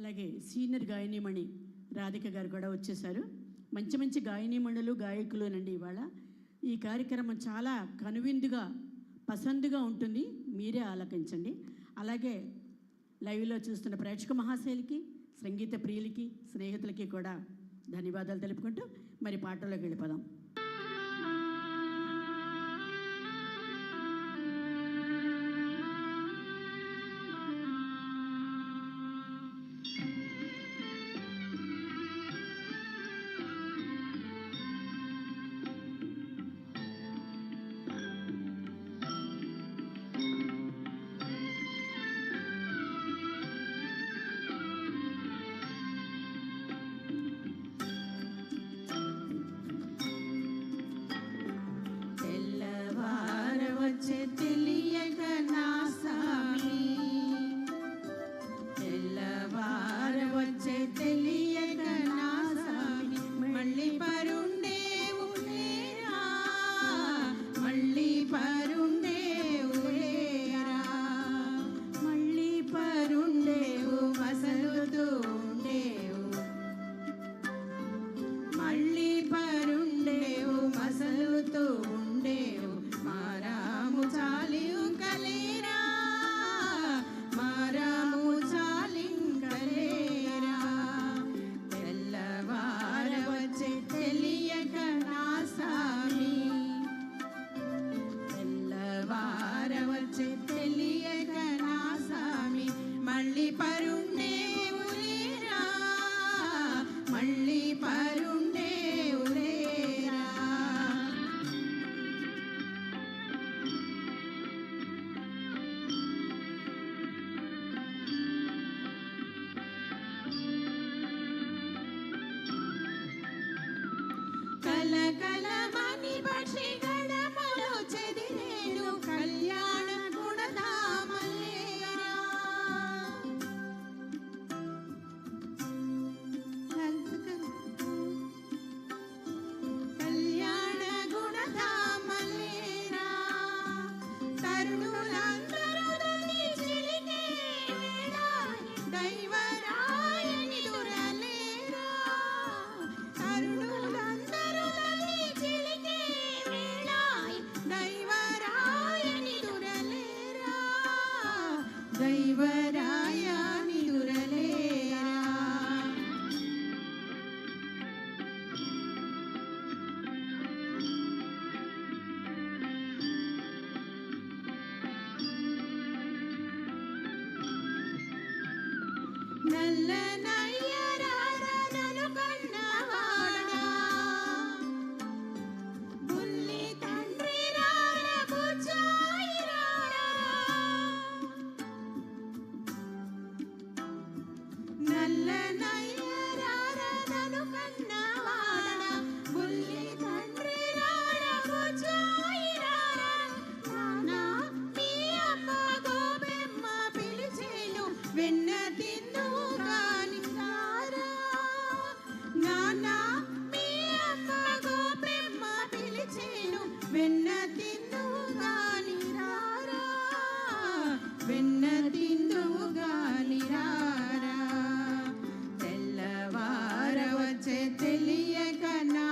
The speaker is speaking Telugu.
అలాగే సీనియర్ గాయనీమణి రాధిక గారు కూడా వచ్చేసారు. మంచి మంచి గాయనీమణులు గాయకులునండి. ఇవాళ ఈ కార్యక్రమం చాలా కనువిందుగా పసందుగా ఉంటుంది, మీరే ఆలకించండి. అలాగే లైవ్లో చూస్తున్న ప్రేక్షక మహాశైలికి, సంగీత ప్రియులకి, స్నేహితులకి కూడా ధన్యవాదాలు తెలుపుకుంటూ మరి పాటల్లోకి వెళ్ళిపోదాం. తెలియక నా సామి తెల్లవార వచ్చే తెలియక నా సామి మళ్ళీ పరుండేవు లేరా, మళ్ళీ పరుండేవు లేరా, మళ్ళీ పరుండేవు మసలుతూ ఉండేవు, మళ్ళీ పరుండేవు మసలుతూ ఉండేవు. మారాము చాలింకలేరా, మారాము చాలింకలేరా. తెల్లవార వచ్చే తెలియక నా సామి తెల్లవార వచ్చే తెలియక నా సామి మళ్ళీ పరుండేవు లేరా, మళ్ళీ పరుండేవు లేరా. కలకలమని పక్షి గణములు చెదిరేను కళ్యాణ గుణధామలేరా, కళ్యాణ గుణధామలేరా. తరుణులందరూ దని చిలికే వేళ దైవరాయని దురలేరా, తరుణులందరూ దని చిలికే వేళ దైవరాయని దురలేరా, దైవరాయని దురలేరా. నల్ల నయ్యరారనను కన్నవాడా, బుల్లి తండ్రి రార బుజ్జాయి రారా, నల్ల నయ్యరారనను కన్నవాడా, బుల్లి తండ్రి రార బుజ్జాయి రారా. నానా మీ అమ్మ గోబెమ్మ పిలిచేను వెన్న తిందువు గాని రారా, నానా మీ అమ్మ గోబెమ్మ పిలిచేను వెన్న తిందువు గాని రారా, వెన్న తిందువు గాని రారా. తెల్లవార వచ్చే తెలియక నా